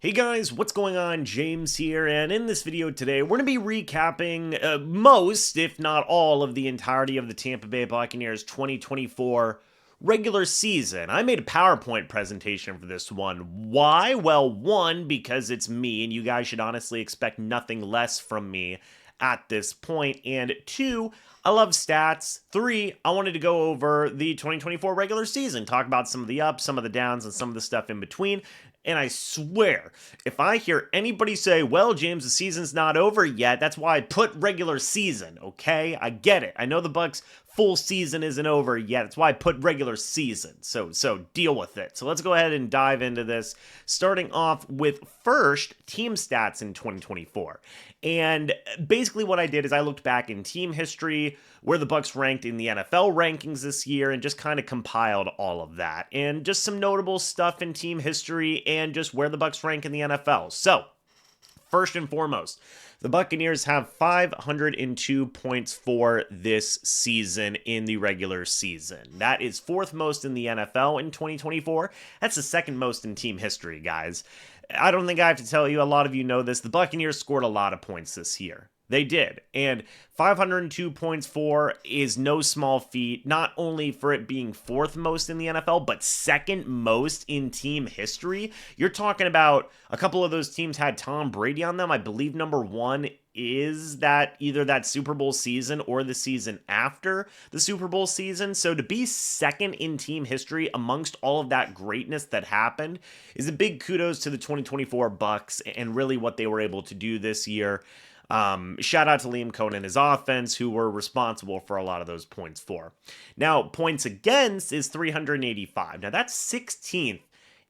Hey guys, what's going on? James here, and in this video today, we're going to be recapping most, if not all, of the entirety of the Tampa Bay Buccaneers 2024 regular season. I made a PowerPoint presentation for this one. Why? Well, one, because it's me, and you guys should honestly expect nothing less from me at this point, and two, I love stats. Three, I wanted to go over the 2024 regular season, talk about some of the ups, some of the downs, and some of the stuff in between. And I swear, if I hear anybody say, well, James, the season's not over yet, that's why I put regular season, okay? I get it. I know the Bucs' full season isn't over yet. That's why I put regular season. So deal with it. So let's go ahead and dive into this, starting off with first team stats in 2024. And basically what I did is I looked back in team history, where the Bucs ranked in the NFL rankings this year, and just kind of compiled all of that. And just some notable stuff in team history and just where the Bucs rank in the NFL. So, first and foremost, the Buccaneers have 502 points for this season in the regular season. That is fourth most in the NFL in 2024. That's the second most in team history, guys. I don't think I have to tell you, a lot of you know this, the Buccaneers scored a lot of points this year. They did, and 502 points for is no small feat, not only for it being fourth most in the NFL, but second most in team history. You're talking about a couple of those teams had Tom Brady on them. I believe number one is that either that Super Bowl season or the season after the Super Bowl season. So to be second in team history amongst all of that greatness that happened is a big kudos to the 2024 Bucs and really what they were able to do this year. Shout out to Liam Cohen and his offense, who were responsible for a lot of those points for. Now, points against is 385. Now, that's 16th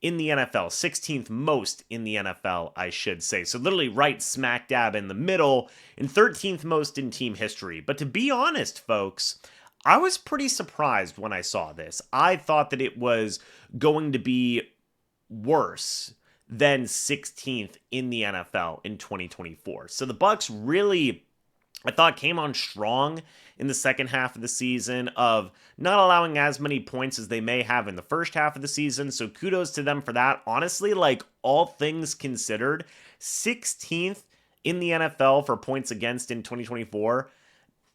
in the NFL, 16th most in the NFL, I should say. So literally right smack dab in the middle, and 13th most in team history. But to be honest, folks, I was pretty surprised when I saw this. I thought that it was going to be worse than 16th in the NFL in 2024. So the Bucs really, I thought, came on strong in the second half of the season of not allowing as many points as they may have in the first half of the season. So kudos to them for that. Honestly, like all things considered, 16th in the NFL for points against in 2024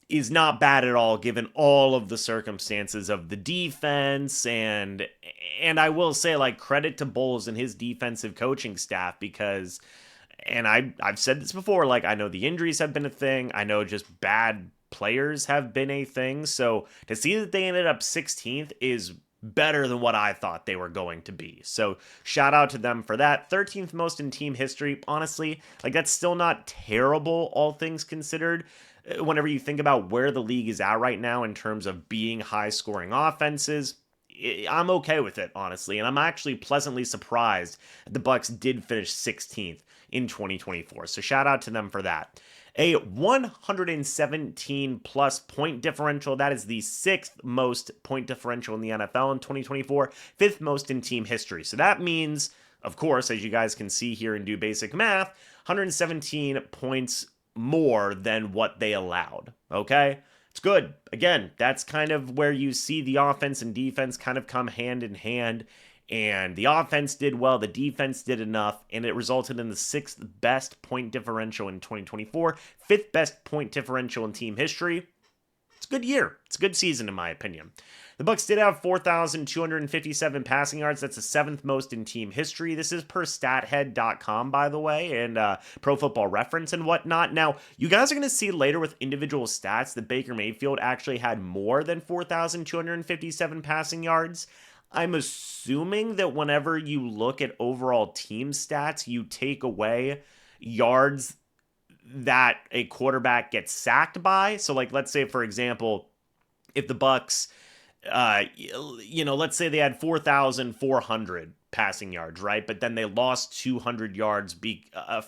is not bad at all given all of the circumstances of the defense, and I will say, like, credit to Bowles and his defensive coaching staff, because, and I've said this before, like, I know the injuries have been a thing, I know just bad players have been a thing, so to see that they ended up 16th is better than what I thought they were going to be. So shout out to them for that. 13th most in team history. Honestly, like, that's still not terrible, all things considered. Whenever you think about where the league is at right now in terms of being high-scoring offenses, I'm okay with it, honestly. And I'm actually pleasantly surprised that the Bucs did finish 16th in 2024. So shout out to them for that. A 117-plus point differential. That is the sixth most point differential in the NFL in 2024, fifth most in team history. So that means, of course, as you guys can see here and do basic math, 117 points more than what they allowed, okay? It's good. Again, that's kind of where you see the offense and defense kind of come hand in hand, and the offense did well, the defense did enough, and it resulted in the sixth best point differential in 2024, fifth best point differential in team history. It's a good year. It's a good season, in my opinion. The Bucs did have 4,257 passing yards. That's the seventh most in team history. This is per stathead.com, by the way, and Pro Football Reference and whatnot. Now, you guys are going to see later with individual stats that Baker Mayfield actually had more than 4,257 passing yards. I'm assuming that whenever you look at overall team stats, you take away yards that a quarterback gets sacked by. So, like, let's say, for example, if the Bucs, let's say they had 4,400 passing yards, right? But then they lost 200 yards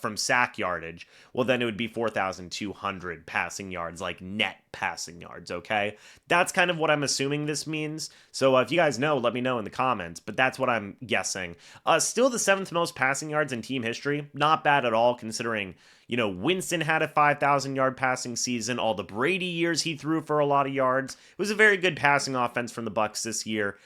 from sack yardage. Well, then it would be 4,200 passing yards, like net passing yards, okay? That's kind of what I'm assuming this means. So if you guys know, let me know in the comments, but that's what I'm guessing. Still the seventh most passing yards in team history. Not bad at all, considering, Winston had a 5,000-yard passing season. All the Brady years he threw for a lot of yards. It was a very good passing offense from the Bucs this year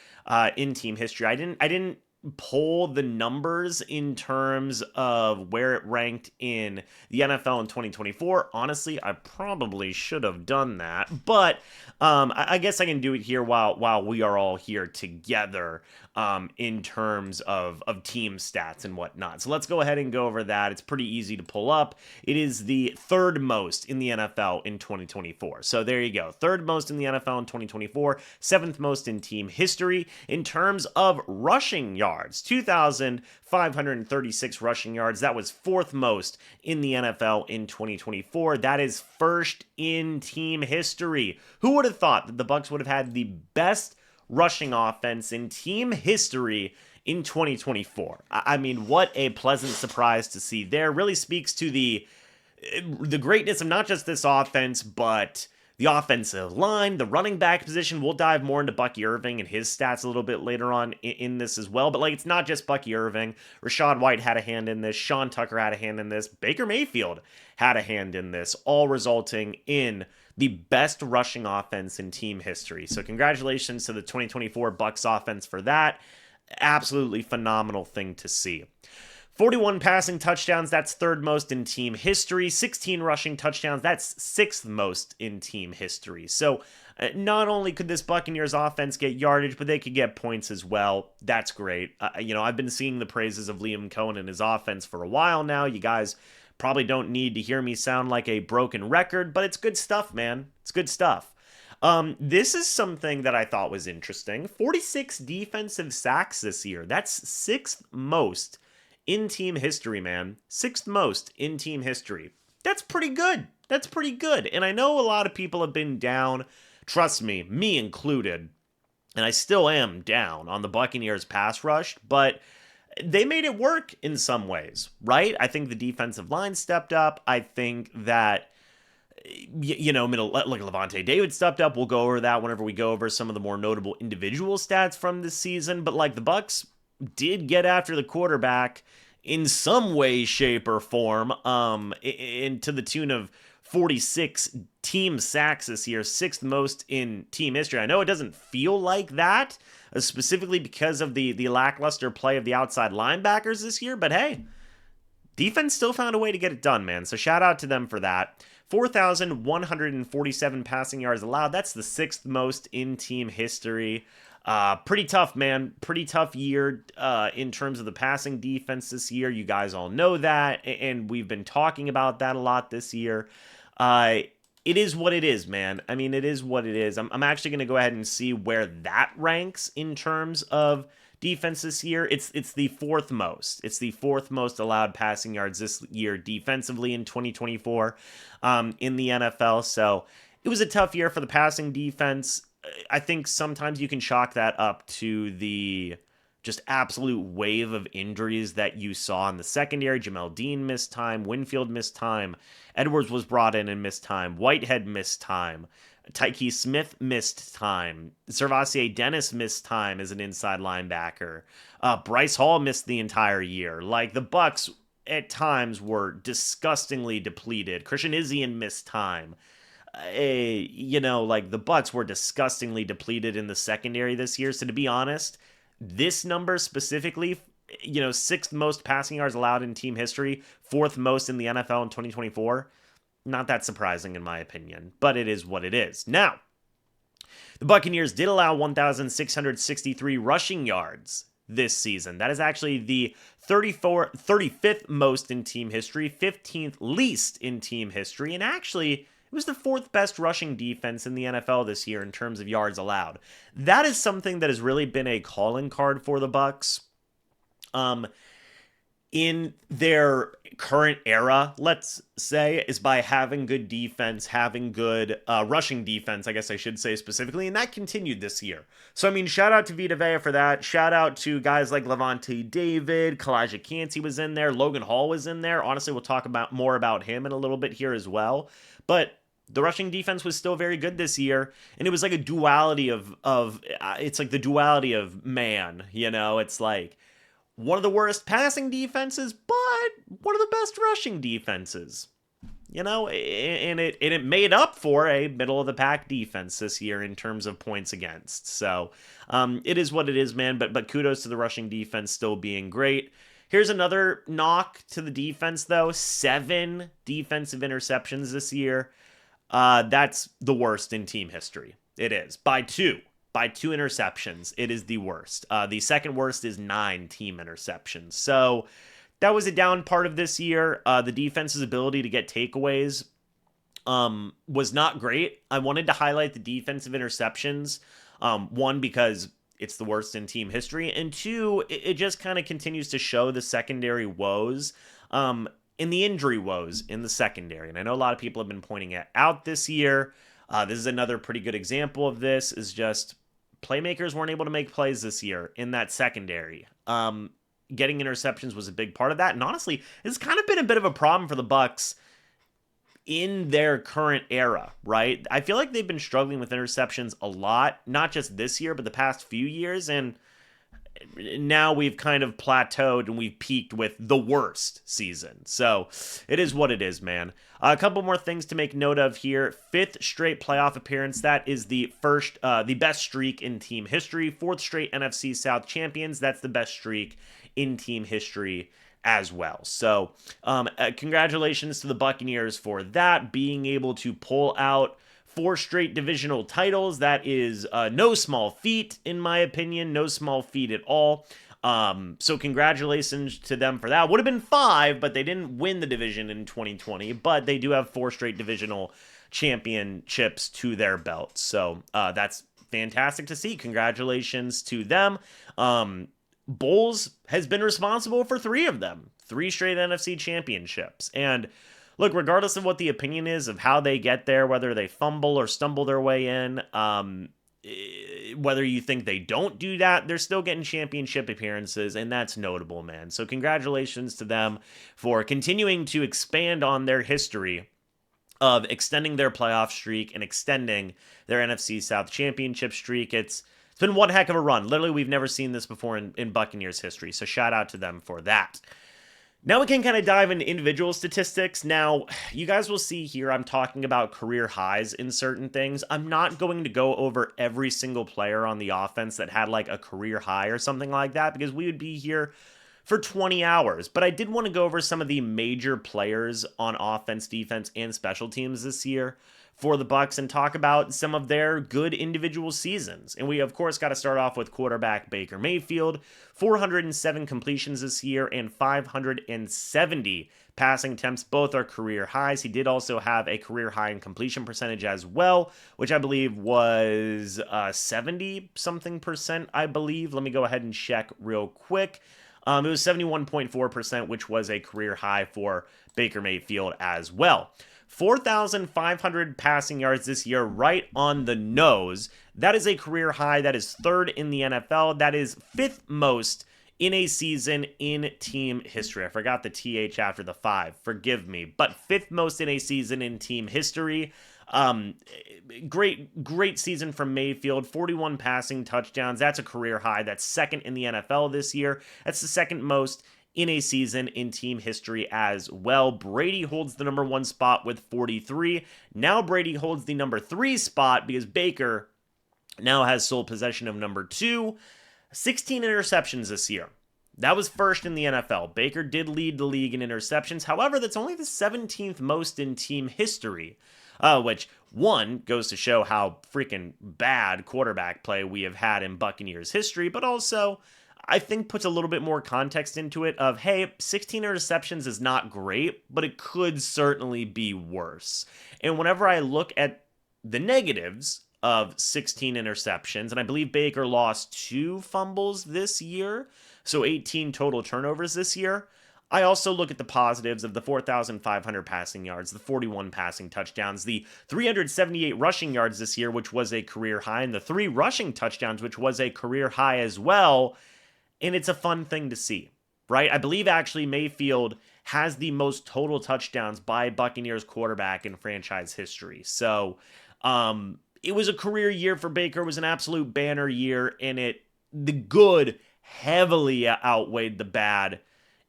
in team history. I didn't pull the numbers in terms of where it ranked in the NFL in 2024. Honestly, I probably should have done that, but I guess I can do it here while we are all here together in terms of team stats and whatnot. So let's go ahead and go over that. It's pretty easy to pull up. It is the third most in the NFL in 2024. So there you go. Third most in the NFL in 2024, seventh most in team history. In terms of rushing yards, 2,536 rushing yards. That was fourth most in the NFL in 2024. That is first in team history. Who would have thought that the Bucs would have had the best rushing offense in team history in 2024? I mean, what a pleasant surprise to see there. Really speaks to the greatness of not just this offense, but the offensive line, the running back position. We'll dive more into Bucky Irving and his stats a little bit later on in this as well. But like, it's not just Bucky Irving. Rachaad White had a hand in this. Sean Tucker had a hand in this. Baker Mayfield had a hand in this, all resulting in the best rushing offense in team history. So congratulations to the 2024 Bucs offense for that. Absolutely phenomenal thing to see. 41 passing touchdowns, that's third most in team history. 16 rushing touchdowns, that's sixth most in team history. So not only could this Buccaneers offense get yardage, but they could get points as well. That's great. I've been seeing the praises of Liam Cohen and his offense for a while now. You guys probably don't need to hear me sound like a broken record, but it's good stuff, man. It's good stuff. This is something that I thought was interesting. 46 defensive sacks this year. That's sixth most in team history, man. Sixth most in team history. That's pretty good. That's pretty good. And I know a lot of people have been down, trust me included, and I still am down on the Buccaneers pass rush, but they made it work in some ways, right? I think the defensive line stepped up. I think that, middle, like Levante David stepped up. We'll go over that whenever we go over some of the more notable individual stats from this season, but like the Bucs did get after the quarterback in some way, shape, or form, to the tune of 46 team sacks this year, sixth most in team history. I know it doesn't feel like that, specifically because of the lackluster play of the outside linebackers this year, but hey, defense still found a way to get it done, man. So shout out to them for that. 4,147 passing yards allowed. That's the sixth most in team history. Pretty tough, man. Pretty tough year in terms of the passing defense this year. You guys all know that, and we've been talking about that a lot this year. It is what it is, man. I mean, it is what it is. I'm actually going to go ahead and see where that ranks in terms of defense this year. It's the fourth most. It's the fourth most allowed passing yards this year defensively in 2024 in the NFL. So it was a tough year for the passing defense. I think sometimes you can chalk that up to the just absolute wave of injuries that you saw in the secondary. Jamel Dean missed time. Winfield missed time. Edwards was brought in and missed time. Whitehead missed time. Tyke Smith missed time. Servassier Dennis missed time as an inside linebacker. Bryce Hall missed the entire year. Like, the Bucs at times were disgustingly depleted. Christian Izien missed time. The Bucs were disgustingly depleted in the secondary this year. So to be honest, this number specifically, sixth most passing yards allowed in team history, fourth most in the NFL in 2024, not that surprising in my opinion, but it is what it is. Now, the Buccaneers did allow 1,663 rushing yards this season. That is actually the 35th most in team history, 15th least in team history, and actually it was the fourth best rushing defense in the NFL this year in terms of yards allowed. That is something that has really been a calling card for the Bucs. In their current era, let's say, is by having good defense, having good rushing defense, I guess I should say specifically, and that continued this year. So, I mean, shout out to Vita Vea for that. Shout out to guys like Levante David, Kalijah Kancey was in there, Logan Hall was in there. Honestly, we'll talk more about him in a little bit here as well. But the rushing defense was still very good this year, and it was like a duality of it's like the duality of man, it's like one of the worst passing defenses, but one of the best rushing defenses. and it made up for a middle of the pack defense this year in terms of points against. So it is what it is, man. But kudos to the rushing defense still being great. Here's another knock to the defense, though: 7 defensive interceptions this year. That's the worst in team history. It is by 2. By 2 interceptions, it is the worst. The second worst is 9 team interceptions. So that was a down part of this year. The defense's ability to get takeaways was not great. I wanted to highlight the defensive interceptions. One, because it's the worst in team history, and 2, it just kind of continues to show the secondary woes, in the injury woes in the secondary. And I know a lot of people have been pointing it out this year. This is another pretty good example of this, is just playmakers weren't able to make plays this year in that secondary. Getting interceptions was a big part of that. And honestly, it's kind of been a bit of a problem for the Bucs in their current era, right? I feel like they've been struggling with interceptions a lot, not just this year, but the past few years. And now we've kind of plateaued and we've peaked with the worst season. So it is what it is, man. A couple more things to make note of here. 5th straight playoff appearance. That is the best streak in team history. 4th straight NFC South champions. That's the best streak in team history as well. So congratulations to the Buccaneers for that, being able to pull out 4 straight divisional titles. That is no small feat, in my opinion. No small feat at all. So congratulations to them for that. Would have been 5, but they didn't win the division in 2020. But they do have 4 straight divisional championships to their belt. So that's fantastic to see. Congratulations to them. Bowles has been responsible for 3 of them. 3 straight NFC championships. And look, regardless of what the opinion is of how they get there, whether they fumble or stumble their way in, whether you think they don't do that, they're still getting championship appearances, and that's notable, man. So congratulations to them for continuing to expand on their history of extending their playoff streak and extending their NFC South championship streak. It's been one heck of a run. Literally, we've never seen this before in Buccaneers history, so shout out to them for that. Now we can kind of dive into individual statistics. Now, you guys will see here I'm talking about career highs in certain things. I'm not going to go over every single player on the offense that had like a career high or something like that, because we would be here for 20 hours. But I did want to go over some of the major players on offense, defense, and special teams this year for the Bucs and talk about some of their good individual seasons. And we, of course, got to start off with quarterback Baker Mayfield. 407 completions this year and 570 passing attempts. Both are career highs. He did also have a career high in completion percentage as well, which I believe was 70-something percent, I believe. Let me go ahead and check real quick. It was 71.4%, which was a career high for Baker Mayfield as well. 4,500 passing yards this year, right on the nose. That is a career high. That is 3rd in the NFL. That is 5th most in a season in team history. I forgot the TH after the 5. Forgive me. But 5th most in a season in team history. Great season from Mayfield. 41 passing touchdowns. That's a career high. That's 2nd in the NFL this year. That's the 2nd most in a season in team history as well. Brady holds the number 1 spot with 43. Now Brady holds the number 3 spot because Baker now has sole possession of number 2. 16 interceptions this year. That was 1st in the NFL. Baker did lead the league in interceptions. However, that's only the 17th most in team history, which, one, goes to show how freaking bad quarterback play we have had in Buccaneers history, but also I think puts a little bit more context into it of, hey, 16 interceptions is not great, but it could certainly be worse. And whenever I look at the negatives of 16 interceptions, and I believe Baker lost 2 fumbles this year, so 18 total turnovers this year, I also look at the positives of the 4,500 passing yards, the 41 passing touchdowns, the 378 rushing yards this year, which was a career high, and the 3 rushing touchdowns, which was a career high as well. And it's a fun thing to see, right? I believe actually Mayfield has the most total touchdowns by Buccaneers quarterback in franchise history. So it was a career year for Baker. It was an absolute banner year, and the good heavily outweighed the bad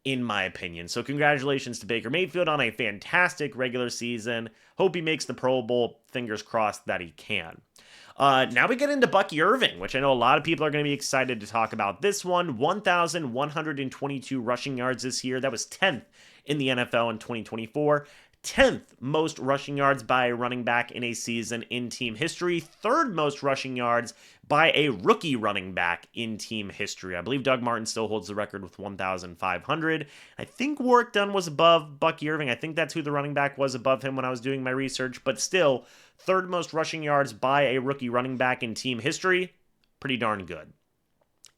in my opinion. So congratulations to Baker Mayfield on a fantastic regular season. Hope he makes the Pro Bowl. Fingers crossed that he can. Now we get into Bucky Irving, which I know a lot of people are going to be excited to talk about. This one, 1,122 rushing yards this year. That was 10th in the NFL in 2024. 10th most rushing yards by a running back in a season in team history. Third most rushing yards by a rookie running back in team history. I believe Doug Martin still holds the record with 1,500. I think Warwick Dunn was above Bucky Irving. I think that's who the running back was above him when I was doing my research. But still, third most rushing yards by a rookie running back in team history. Pretty darn good.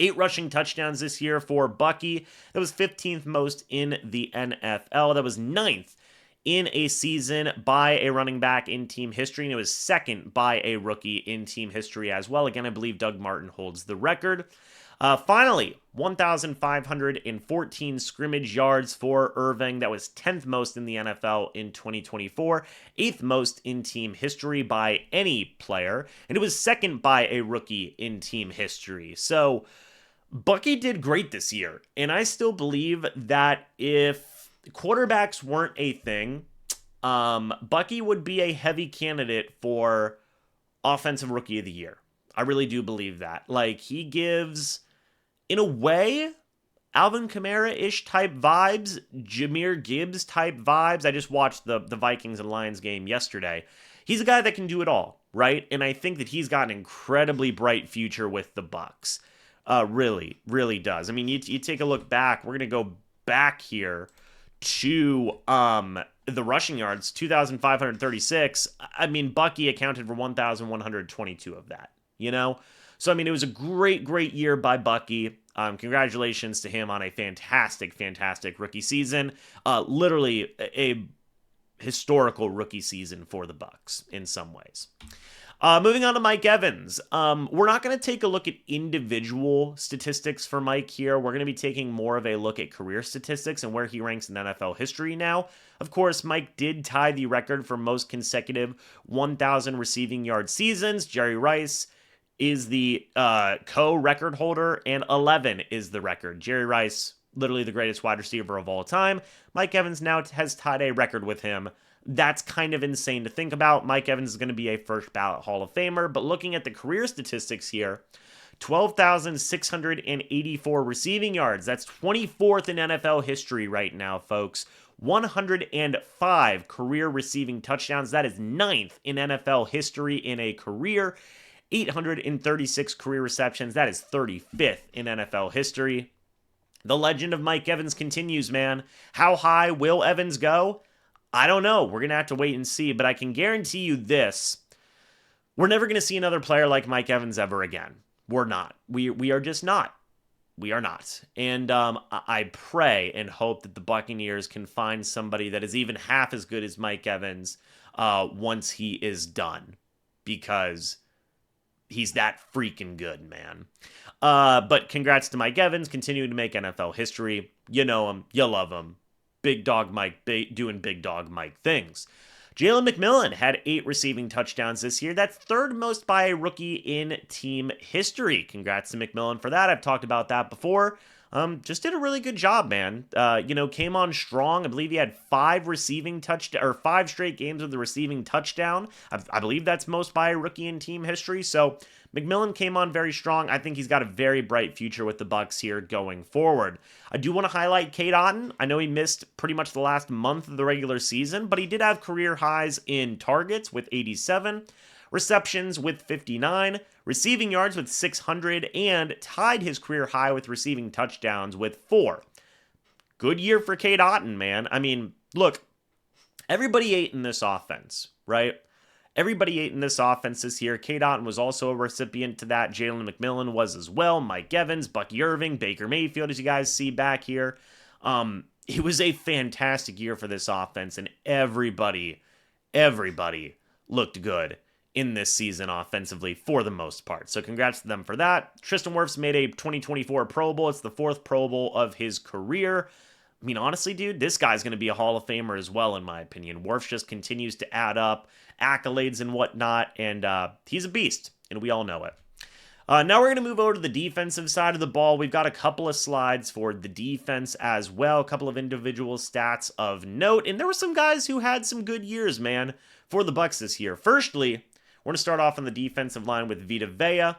8 rushing touchdowns this year for Bucky. That was 15th most in the NFL. That was 9th in a season by a running back in team history, and it was second by a rookie in team history as well. Again, I believe Doug Martin holds the record. Finally, 1,514 scrimmage yards for Irving. That was 10th most in the NFL in 2024, 8th most in team history by any player, and it was second by a rookie in team history. So Bucky did great this year, and I still believe that if quarterbacks weren't a thing, Bucky would be a heavy candidate for Offensive Rookie of the Year. I really do believe that. Like, he gives, in a way, Alvin Kamara-ish type vibes, Jahmyr Gibbs type vibes. I just watched the Vikings and Lions game yesterday. He's a guy that can do it all, right? And I think that he's got an incredibly bright future with the Bucs. Really, really does. I mean, you take a look back. We're going to go back here to the rushing yards, 2,536. I mean, Bucky accounted for 1,122 of that, you know? So, I mean, it was a great, great year by Bucky. Congratulations to him on a fantastic, fantastic rookie season. Literally a historical rookie season for the Bucs in some ways. Moving on to Mike Evans. We're not going to take a look at individual statistics for Mike here. We're going to be taking more of a look at career statistics and where he ranks in NFL history now. Of course, Mike did tie the record for most consecutive 1,000 receiving yard seasons. Jerry Rice is the co-record holder, and 11 is the record. Jerry Rice, literally the greatest wide receiver of all time. Mike Evans now has tied a record with him. That's kind of insane to think about. Mike Evans is going to be a first ballot Hall of Famer, but looking at the career statistics here, 12,684 receiving yards. That's 24th in NFL history right now, folks. 105 career receiving touchdowns. That is 9th in NFL history in a career. 836 career receptions. That is 35th in NFL history. The legend of Mike Evans continues, man. How high will Evans go? I don't know. We're going to have to wait and see, but I can guarantee you this. We're never going to see another player like Mike Evans ever again. We're not. We are just not. We are not. And I pray and hope that the Buccaneers can find somebody that is even half as good as Mike Evans once he is done, because he's that freaking good, man. But congrats to Mike Evans, continuing to make NFL history. You know him. You love him. Big Dog Mike doing Big Dog Mike things. Jalen McMillan had 8 receiving touchdowns this year. That's third most by a rookie in team history. Congrats to McMillan for that. I've talked about that before. Just did a really good job, man. Came on strong. I believe he had 5 straight games with the receiving touchdown. I believe that's most by a rookie in team history. So McMillan came on very strong. I think he's got a very bright future with the Bucs here going forward. I do want to highlight Cade Otton. I know he missed pretty much the last month of the regular season, but he did have career highs in targets with 87, receptions with 59, receiving yards with 600, and tied his career high with receiving touchdowns with 4. Good year for Cade Otton, man. I mean, look, everybody ate in this offense, right? Everybody ate in this offense this year. Cade Otton was also a recipient to that. Jalen McMillan was as well. Mike Evans, Bucky Irving, Baker Mayfield, as you guys see back here. It was a fantastic year for this offense, and everybody looked good in this season offensively for the most part. So congrats to them for that. Tristan Wirfs made a 2024 Pro Bowl. It's the 4th Pro Bowl of his career. I mean, honestly, dude, this guy's going to be a Hall of Famer as well, in my opinion. Wirfs just continues to add up accolades and whatnot, and he's a beast, and we all know it. Now we're going to move over to the defensive side of the ball. We've got a couple of slides for the defense as well, a couple of individual stats of note, and there were some guys who had some good years, man, for the Bucs this year. Firstly, we're going to start off on the defensive line with Vita Vea.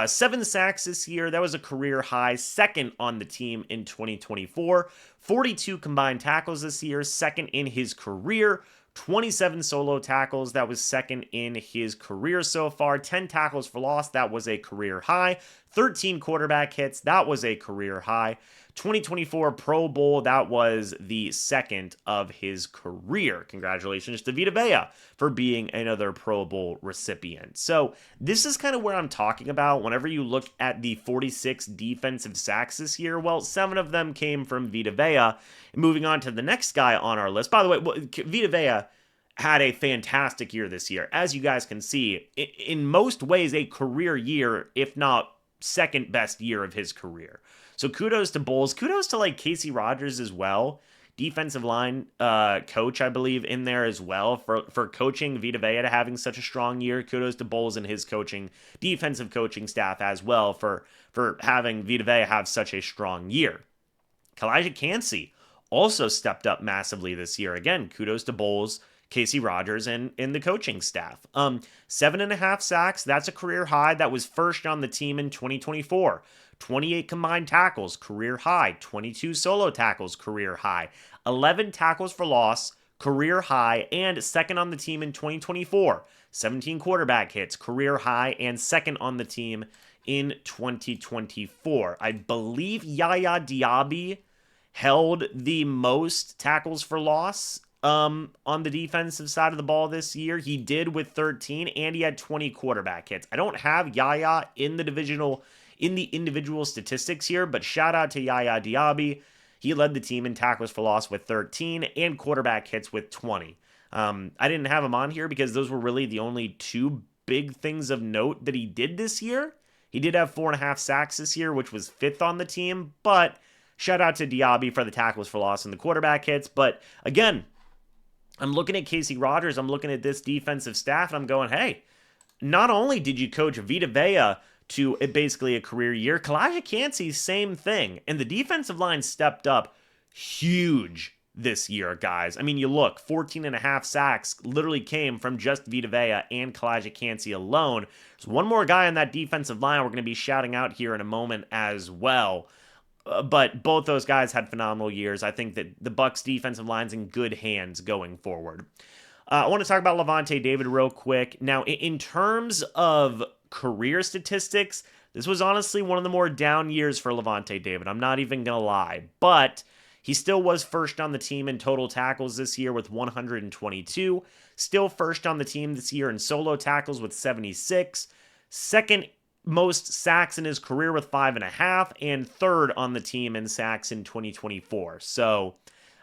7 sacks this year. That was a career high, second on the team in 2024. 42 combined tackles this year, second in his career. 27 solo tackles, that was second in his career so far. 10 tackles for loss, that was a career high. 13 quarterback hits, that was a career high. 2024 Pro Bowl, that was the second of his career. Congratulations to Vita Vea for being another Pro Bowl recipient. So this is kind of where I'm talking about whenever you look at the 46 defensive sacks this year. Well, 7 of them came from Vita Vea. Moving on to the next guy on our list. By the way, Vita Vea had a fantastic year this year. As you guys can see, in most ways a career year, if not second best year of his career. So kudos to Bowles. Kudos to like Casey Rogers as well. Defensive line coach, I believe, in there as well for coaching Vita Vea to having such a strong year. Kudos to Bowles and his defensive coaching staff as well for having Vita Vea have such a strong year. Kalijah Kancey also stepped up massively this year. Again, kudos to Bowles, Casey Rogers, and the coaching staff. 7.5 sacks, that's a career high. That was first on the team in 2024. 28 combined tackles, career high. 22 solo tackles, career high. 11 tackles for loss, career high, and second on the team in 2024. 17 quarterback hits, career high, and second on the team in 2024. I believe Yaya Diaby held the most tackles for loss on the defensive side of the ball this year. He did with 13, and he had 20 quarterback hits. I don't have Yaya in the individual statistics here, but shout out to Yaya Diaby. He led the team in tackles for loss with 13 and quarterback hits with 20. I didn't have him on here because those were really the only 2 big things of note that he did this year. He did have 4.5 sacks this year, which was 5th on the team, but shout out to Diaby for the tackles for loss and the quarterback hits. But again, I'm looking at Casey Rogers, I'm looking at this defensive staff, and I'm going, hey, not only did you coach Vita Vea to basically a career year, Kalijah Kancey, same thing. And the defensive line stepped up huge this year, guys. I mean, you look, 14.5 sacks literally came from just Vita Vea and Kalijah Kancey alone. There's one more guy on that defensive line we're going to be shouting out here in a moment as well. But both those guys had phenomenal years. I think that the Bucs defensive line's in good hands going forward. I want to talk about Lavonte David real quick. Now, in terms of career statistics, this was honestly one of the more down years for Lavonte David. I'm not even going to lie. But he still was first on the team in total tackles this year with 122. Still first on the team this year in solo tackles with 76. Second most sacks in his career with 5.5, and third on the team in sacks in 2024. So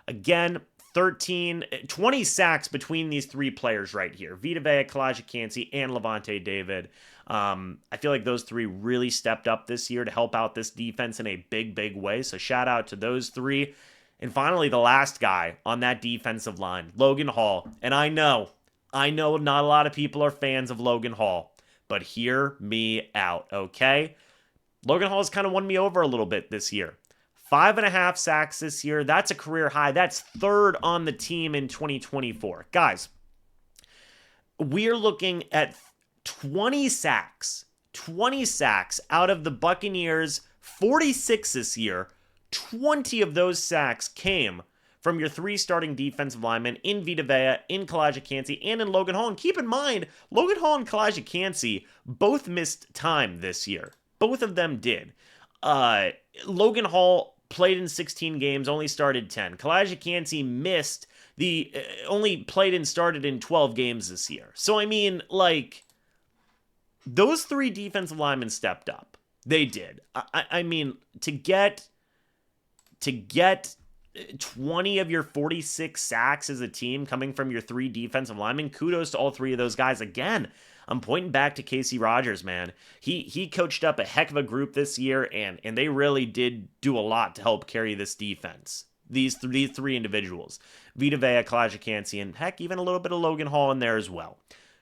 again, 20 sacks between these 3 players right here. Vita Vea, Kalijah Kancey, and Lavonte David. I feel like those 3 really stepped up this year to help out this defense in a big, big way. So shout out to those 3. And finally, the last guy on that defensive line, Logan Hall. And I know not a lot of people are fans of Logan Hall, but hear me out, okay? Logan Hall's kind of won me over a little bit this year. 5.5 sacks this year. That's a career high. That's third on the team in 2024. Guys, we're looking at 20 sacks. 20 sacks out of the Buccaneers' 46 this year. 20 of those sacks came from your 3 starting defensive linemen in Vita Vea, in Kalijah Kancey, and in Logan Hall. And keep in mind, Logan Hall and Kalijah Kancey both missed time this year. Both of them did. Logan Hall played in 16 games, only started 10. Kalijah Kancey only played and started in 12 games this year. So, I mean, like, those 3 defensive linemen stepped up. They did. I mean, to get 20 of your 46 sacks as a team coming from your 3 defensive linemen, kudos to all 3 of those guys. Again, I'm pointing back to Casey Rogers, man. He coached up a heck of a group this year, and they really did do a lot to help carry this defense. These 3 individuals. Vita Vea, Kalijah Kancey, and heck, even a little bit of Logan Hall in there as well.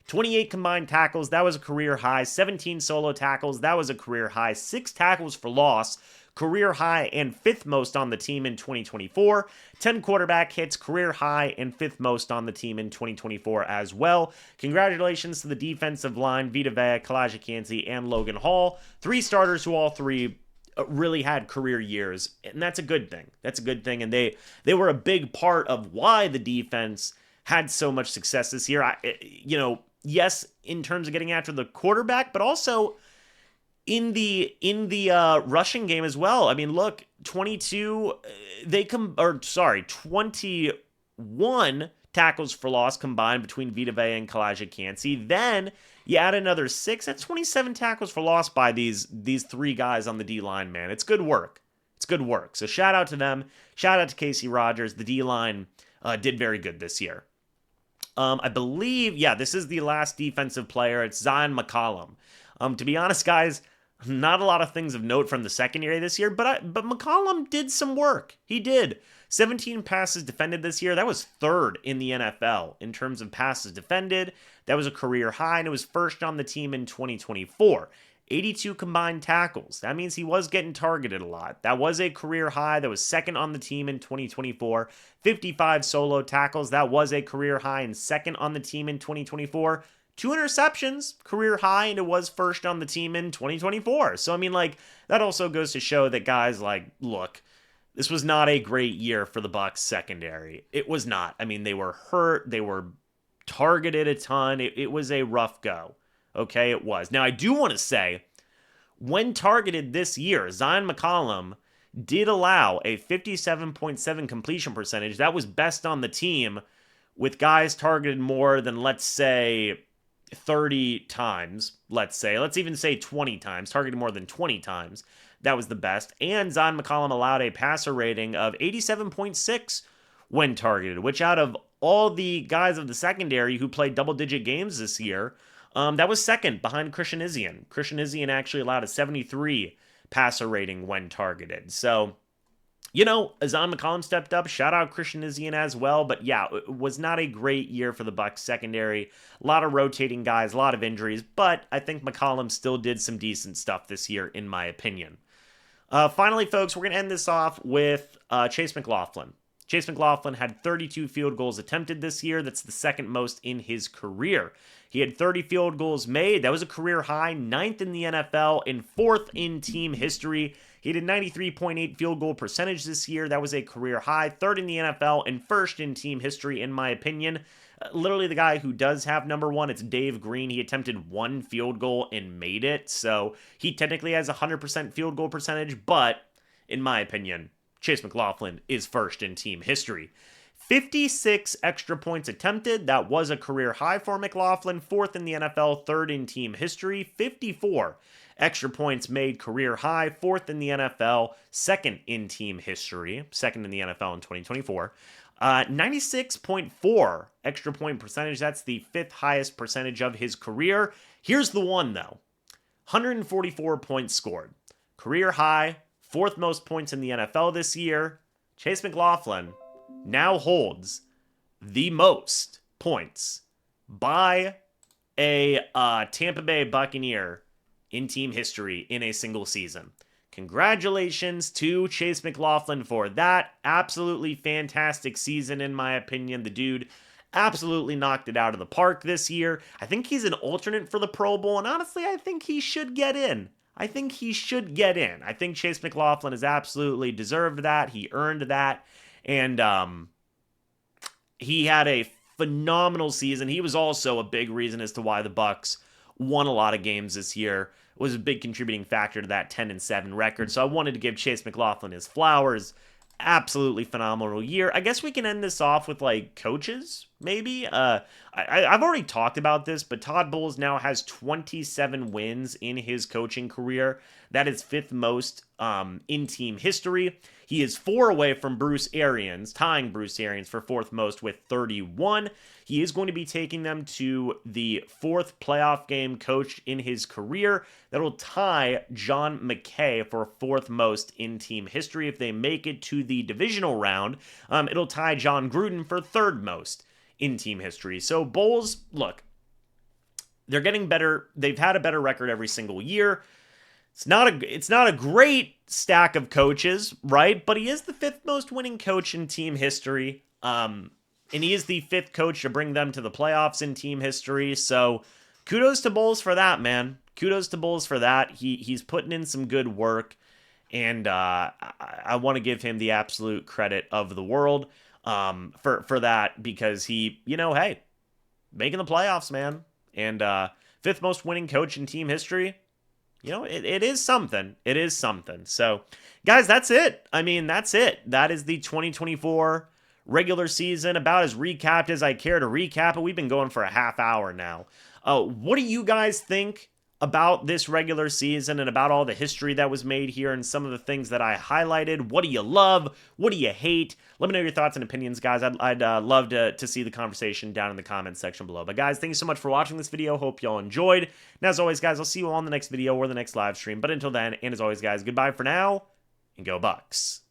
28 combined tackles, that was a career high. 17 solo tackles, that was a career high. 6 tackles for loss, career high and 5th most on the team in 2024. 10 quarterback hits, career high and 5th most on the team in 2024 as well. Congratulations to the defensive line, Vita Vea, Kalijah Kancey, and Logan Hall. 3 starters who all 3 really had career years, and that's a good thing. That's a good thing, and they were a big part of why the defense had so much success this year. Yes, in terms of getting after the quarterback, but also in the rushing game as well. I mean, look, 21 tackles for loss combined between Vita Vea and Kalijah Kancey. Then you add another 6. That's 27 tackles for loss by these 3 guys on the D-line, man. It's good work. It's good work. So shout out to them. Shout out to Casey Rogers. The D-line did very good this year. I believe, this is the last defensive player. It's Zion McCollum. To be honest, guys, not a lot of things of note from the secondary this year, but McCollum did some work. He did. 17 passes defended this year. That was 3rd in the NFL in terms of passes defended. That was a career high, and it was 1st on the team in 2024. 82 combined tackles. That means he was getting targeted a lot. That was a career high. That was 2nd on the team in 2024. 55 solo tackles. That was a career high and 2nd on the team in 2024. 2 interceptions, career high, and it was 1st on the team in 2024. So, I mean, that also goes to show that guys, look, this was not a great year for the Bucs secondary. It was not. I mean, they were hurt. They were targeted a ton. It was a rough go. Okay, it was. Now, I do want to say, when targeted this year, Zion McCollum did allow a 57.7 completion percentage. That was best on the team with guys targeted more than, let's say, 30 times, let's even say 20 times, targeted more than 20 times. That was the best. And Zion McCollum allowed a passer rating of 87.6 when targeted, which out of all the guys of the secondary who played double-digit games this year, that was 2nd behind Christian Izien. Christian Izien actually allowed a 73 passer rating when targeted. So, Zion McCollum stepped up. Shout out Christian Izien as well. But yeah, it was not a great year for the Bucs secondary. A lot of rotating guys, a lot of injuries. But I think McCollum still did some decent stuff this year, in my opinion. Finally, folks, we're going to end this off with Chase McLaughlin. Chase McLaughlin had 32 field goals attempted this year. That's the 2nd most in his career. He had 30 field goals made. That was a career high, 9th in the NFL and 4th in team history. He had a 93.8 field goal percentage this year. That was a career high, 3rd in the NFL and 1st in team history, in my opinion. Literally the guy who does have number 1, it's Dave Green. He attempted 1 field goal and made it. So he technically has a 100% field goal percentage, but in my opinion, Chase McLaughlin is 1st in team history. 56 extra points attempted. That was a career high for McLaughlin. 4th in the NFL, 3rd in team history. 54 extra points made, career high. 4th in the NFL, 2nd in team history. 2nd in the NFL in 2024. 96.4 extra point percentage. That's the 5th highest percentage of his career. Here's the one, though. 144 points scored. Career high. 4th most points in the NFL this year. Chase McLaughlin now holds the most points by a Tampa Bay Buccaneer in team history in a single season. Congratulations to Chase McLaughlin for that. Absolutely fantastic season, in my opinion. The dude absolutely knocked it out of the park this year. I think he's an alternate for the Pro Bowl, and honestly, I think he should get in. I think Chase McLaughlin has absolutely deserved that. He earned that. And he had a phenomenal season. He was also a big reason as to why the Bucs won a lot of games this year. It was a big contributing factor to that 10-7 record. So I wanted to give Chase McLaughlin his flowers. Absolutely phenomenal year. I guess we can end this off with coaches, maybe. I've already talked about this, but Todd Bowles now has 27 wins in his coaching career. That is 5th most in team history. He is 4 away from Bruce Arians, tying Bruce Arians for 4th most with 31. He is going to be taking them to the 4th playoff game coached in his career. That'll tie John McKay for 4th most in team history. If they make it to the divisional round, it'll tie John Gruden for 3rd most in team history. So Bowles, look, They're getting better. They've had a better record every single year. It's not a great stack of coaches, right? But he is the fifth most winning coach in team history. And he is the fifth coach to bring them to the playoffs in team history. So kudos to Bowles for that, man. Kudos to Bowles for that. He's putting in some good work, and I want to give him the absolute credit of the world for that, because he, hey, making the playoffs, man, and fifth most winning coach in team history. It is something. It is something. So, guys, that's it. I mean, that's it. That is the 2024 regular season, about as recapped as I care to recap it. We've been going for a half hour now. What do you guys think about this regular season and about all the history that was made here and some of the things that I highlighted? What do you love? What do you hate? Let me know your thoughts and opinions, guys. I'd love to see the conversation down in the comments section below. But guys, thank you so much for watching this video. Hope y'all enjoyed. And as always, guys, I'll see you all in the next video or the next live stream. But until then, and as always, guys, goodbye for now, and go Bucs.